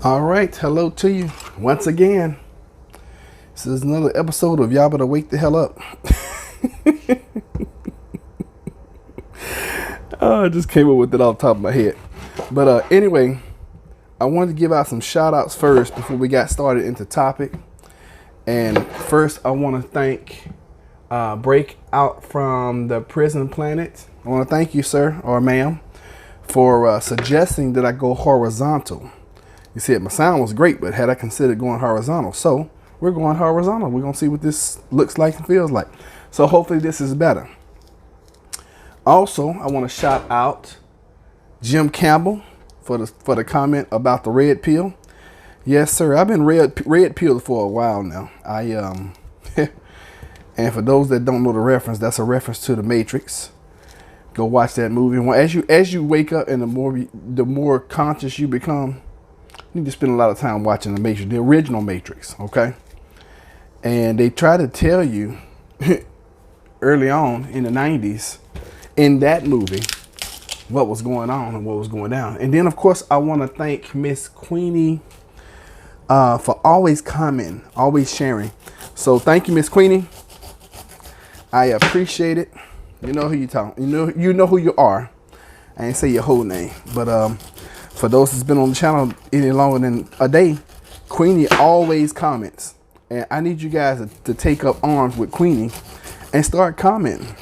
All right, hello to you once again. This is another episode of Y'all Better Wake the Hell Up. I just came up with it off the top of my head. But anyway, I wanted to give out some shout outs first before we got started into topic. And first, I want to thank Breakout from the Prison Planet. I want to thank you, sir or ma'am, for suggesting that I go horizontal. You said my sound was great, but had I considered going horizontal? So we're going horizontal. We're going to see what this looks like and feels like. So hopefully this is better. Also, I want to shout out Jim Campbell for the comment about the red pill. Yes, sir. I've been red pilled for a while now. And for those that don't know the reference, that's a reference to the Matrix. Go watch that movie. As you wake up and the more conscious you become, you need to spend a lot of time watching the Matrix, the original Matrix, okay? And they try to tell you early on in the 90s in that movie what was going on and what was going down. And then, of course, I want to thank Miss Queenie for always commenting, always sharing. So thank you, Miss Queenie. I appreciate it. You know who you talking. You know who you are. I ain't say your whole name, but for those that's been on the channel any longer than a day, Queenie always comments. And I need you guys to take up arms with Queenie and start commenting.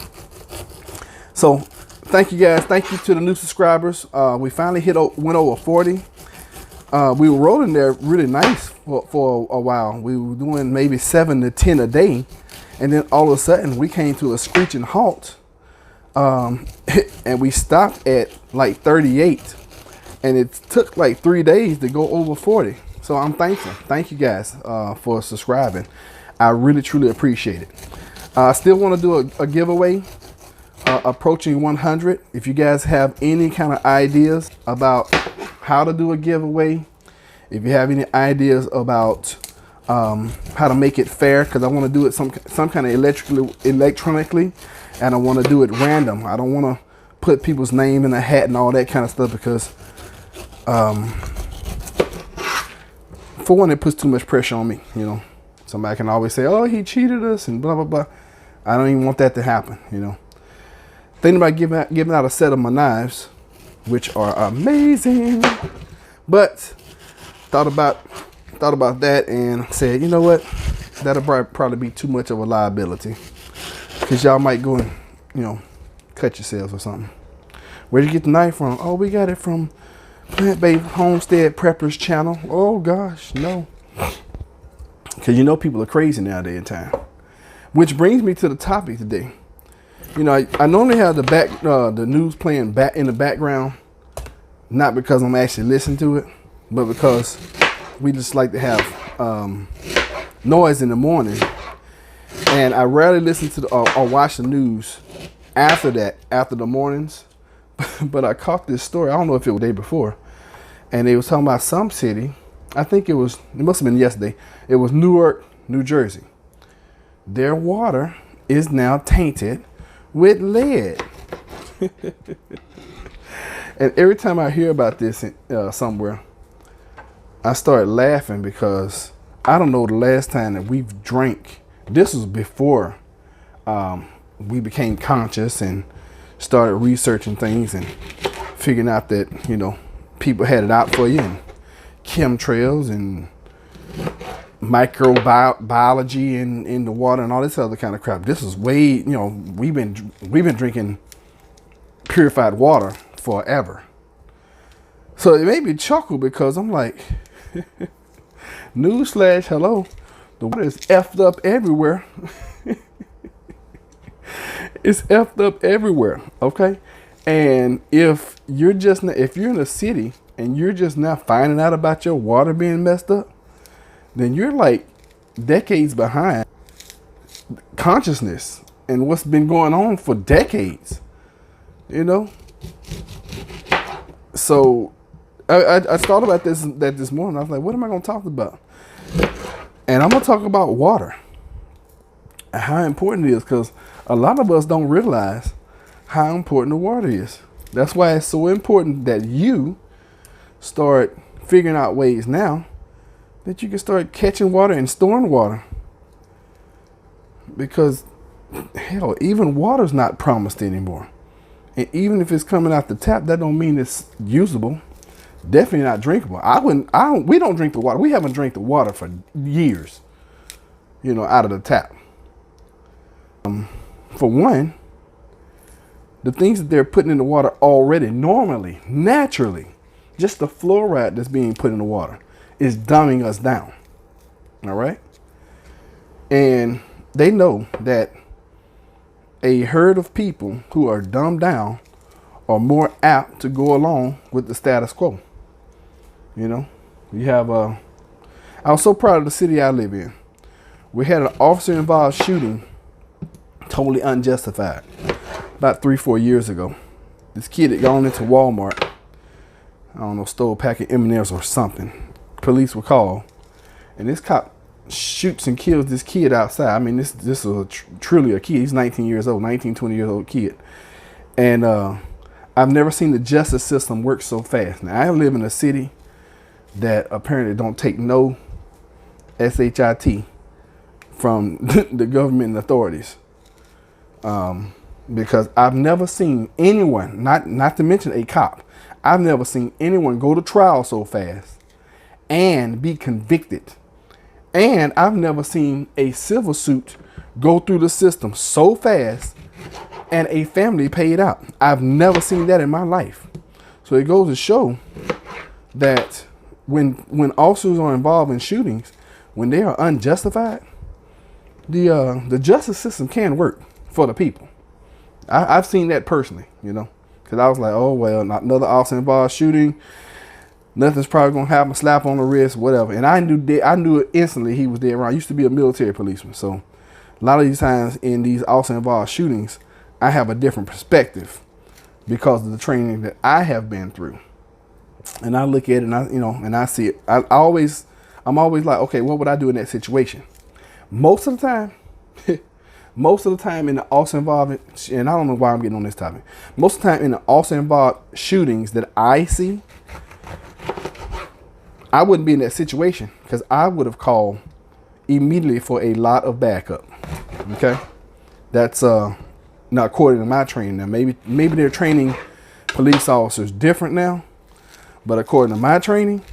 So thank you guys. Thank you to the new subscribers. We finally went over 40. We were rolling there really nice for a while. We were doing maybe 7 to 10 a day. And then all of a sudden we came to a screeching halt. And we stopped at like 38. And it took like 3 days to go over 40. So I'm thankful. Thank you guys for subscribing. I really, truly appreciate it. I still want to do a giveaway approaching 100. If you guys have any kind of ideas about how to do a giveaway, if you have any ideas about how to make it fair, because I want to do it some kind of electronically, and I want to do it random. I don't want to put people's name in a hat and all that kind of stuff, because for one, it puts too much pressure on me. You know, somebody can always say, "Oh, he cheated us," and blah blah blah. I don't even want that to happen. You know, thinking about giving out a set of my knives, which are amazing, but thought about that and said, you know what, that'll probably be too much of a liability, because y'all might go and, you know, cut yourselves or something. Where'd you get the knife from? Oh, we got it from Plant-Based Homestead Preppers channel. Oh gosh, no. Because you know people are crazy nowadays in time. Which brings me to the topic today. You know, I normally have the news playing back in the background, not because I'm actually listening to it, but because we just like to have noise in the morning. And I rarely listen to or watch the news after the mornings. But I caught this story. I don't know if it was the day before, and they was talking about some city. I think it must have been yesterday. It was Newark, New Jersey. Their water is now tainted with lead. And every time I hear about this somewhere, I start laughing, because I don't know the last time that we've drank. This was before we became conscious and started researching things and figuring out that, you know, people had it out for you, and chemtrails and microbiology in the water and all this other kind of crap. This is way, you know, we've been drinking purified water forever. So it made me chuckle, because I'm like, newsflash, hello, the water is effed up everywhere. It's effed up everywhere, okay? And if you're in a city and you're just now finding out about your water being messed up, then you're like decades behind consciousness and what's been going on for decades, you know? So I thought about this morning. I was like, what am I going to talk about? And I'm going to talk about water, how important it is, because a lot of us don't realize how important the water is. That's why it's so important that you start figuring out ways now that you can start catching water and storing water. Because, hell, even water's not promised anymore. And even if it's coming out the tap, that don't mean it's usable. Definitely not drinkable. We don't drink the water. We haven't drank the water for years, out of the tap. For one, the things that they're putting in the water already, normally, naturally, just the fluoride that's being put in the water is dumbing us down. All right. And they know that a herd of people who are dumbed down are more apt to go along with the status quo. You have I was so proud of the city I live in. We had an officer involved shooting, totally unjustified, about 3-4 years ago. This kid had gone into Walmart, I don't know, stole a pack of M&Ms or something. Police were called, and this cop shoots and kills this kid outside. I mean, this is truly a kid. He's 19 years old, 19, 20 years old kid. And I've never seen the justice system work so fast. Now, I live in a city that apparently don't take no SHIT from the government and authorities. Because I've never seen anyone, not to mention a cop, I've never seen anyone go to trial so fast and be convicted. And I've never seen a civil suit go through the system so fast and a family paid out. I've never seen that in my life. So it goes to show that when officers are involved in shootings, when they are unjustified, the justice system can work for the people. I've seen that personally, because I was like, oh, well, not another officer involved shooting. Nothing's probably going to happen, slap on the wrist, whatever. And I knew it instantly he was dead wrong. I used to be a military policeman. So a lot of these times in these officer involved shootings, I have a different perspective because of the training that I have been through. And I look at it and and I see it. I'm always like, okay, what would I do in that situation? Most of the time in the officer involved, and I don't know why I'm getting on this topic. Most of the time in the officer involved shootings that I see, I wouldn't be in that situation because I would have called immediately for a lot of backup. Okay, that's not according to my training. Now maybe they're training police officers different now, but according to my training,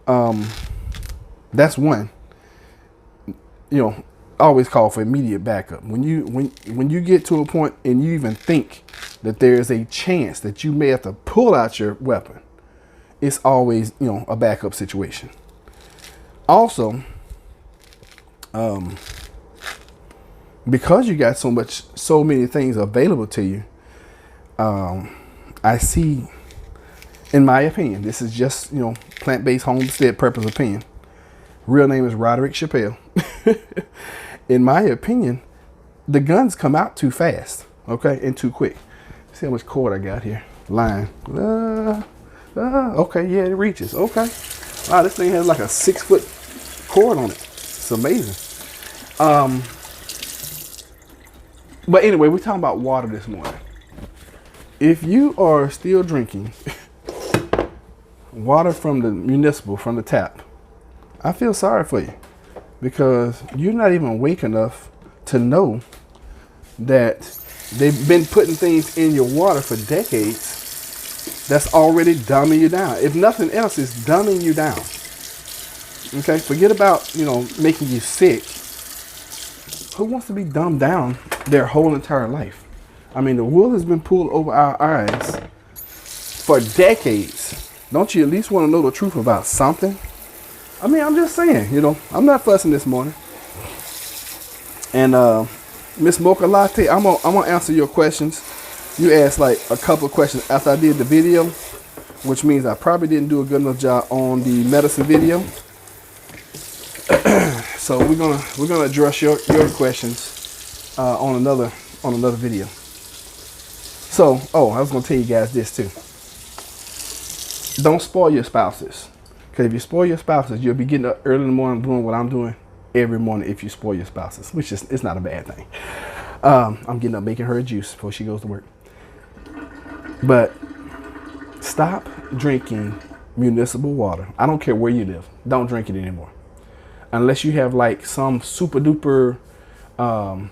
that's one. Always call for immediate backup. When you get to a point and you even think that there's a chance that you may have to pull out your weapon, it's always, a backup situation. Also, because you got so many things available to you, I see, in my opinion, this is just, plant-based homestead purpose opinion. Real name is Roderick Chappelle. In my opinion, the guns come out too fast, okay, and too quick. See how much cord I got here. Line. Okay, yeah, it reaches. Okay. Wow, this thing has like a 6-foot cord on it. It's amazing. But anyway, we're talking about water this morning. If you are still drinking water from the municipal, from the tap, I feel sorry for you because you're not even awake enough to know that they've been putting things in your water for decades that's already dumbing you down. If nothing else, it's dumbing you down. Okay, forget about, making you sick. Who wants to be dumbed down their whole entire life? I mean, the wool has been pulled over our eyes for decades. Don't you at least want to know the truth about something? I mean, I'm just saying, I'm not fussing this morning. And Miss Mocha Latte, I'm gonna answer your questions. You asked like a couple of questions after I did the video, which means I probably didn't do a good enough job on the medicine video. So we're gonna address your questions on another video. So, I was gonna tell you guys this too. Don't spoil your spouses. Because if you spoil your spouses, you'll be getting up early in the morning doing what I'm doing every morning if you spoil your spouses, which is, it's not a bad thing. I'm getting up making her a juice before she goes to work. But stop drinking municipal water. I don't care where you live. Don't drink it anymore. Unless you have like some super duper high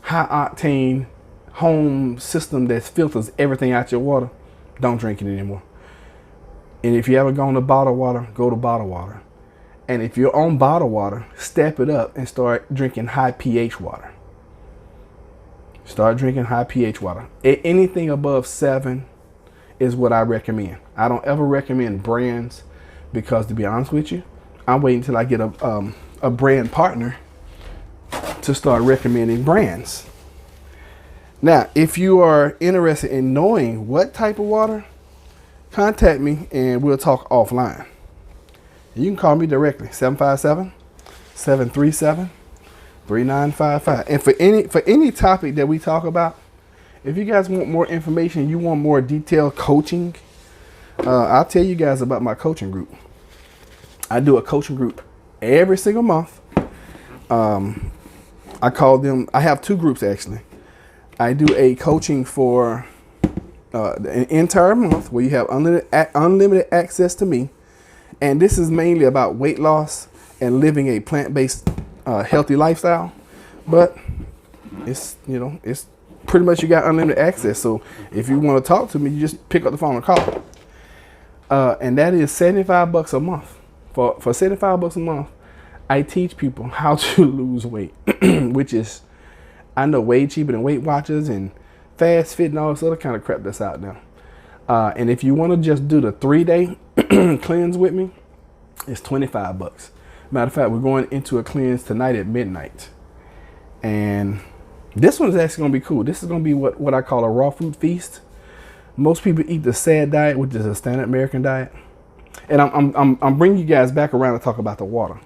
octane home system that filters everything out your water, don't drink it anymore. And if you ever gone to bottled water, go to bottled water. And if you're on bottled water, step it up and start drinking high pH water. Start drinking high pH water. Anything above 7 is what I recommend. I don't ever recommend brands because, to be honest with you, I'm waiting until I get a brand partner to start recommending brands. Now, if you are interested in knowing what type of water, contact me and we'll talk offline. You can call me directly, 757-737-3955. And for any topic that we talk about, if you guys want more information, you want more detailed coaching, I'll tell you guys about my coaching group. I do a coaching group every single month. I have 2 groups actually. I do a coaching for an entire month where you have unlimited access to me. And this is mainly about weight loss and living a plant-based healthy lifestyle. But it's pretty much you got unlimited access. So if you want to talk to me, you just pick up the phone and call. And that is $75 a month. For $75 a month, I teach people how to lose weight, which is, I know, way cheaper than Weight Watchers and Fast Fit and all this other kind of crap that's out there. And if you want to just do the 3-day cleanse with me, it's $25. Matter of fact, we're going into a cleanse tonight at midnight. And this one is actually going to be cool. This is going to be what I call a raw food feast. Most people eat the SAD diet, which is a standard American diet. And I'm bringing you guys back around to talk about the water.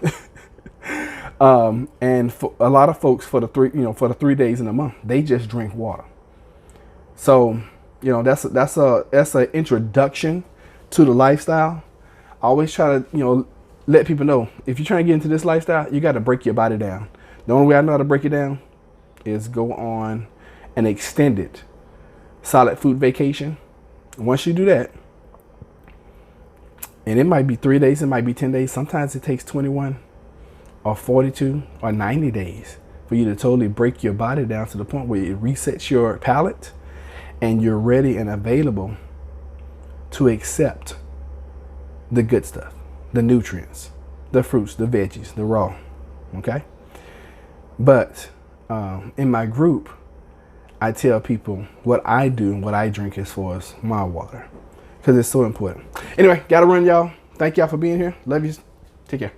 And for a lot of folks, for the 3 days in a month, they just drink water. So, that's an introduction to the lifestyle. I always try to, let people know, if you're trying to get into this lifestyle, you got to break your body down. The only way I know how to break it down is go on an extended solid food vacation. Once you do that, and it might be 3 days, it might be 10 days. Sometimes it takes 21 or 42 or 90 days for you to totally break your body down to the point where it resets your palate and you're ready and available to accept the good stuff, the nutrients, the fruits, the veggies, the raw. Okay. But in my group, I tell people what I do and what I drink as far as my water, because it's so important. Anyway, gotta run, y'all. Thank y'all for being here. Love you. Take care.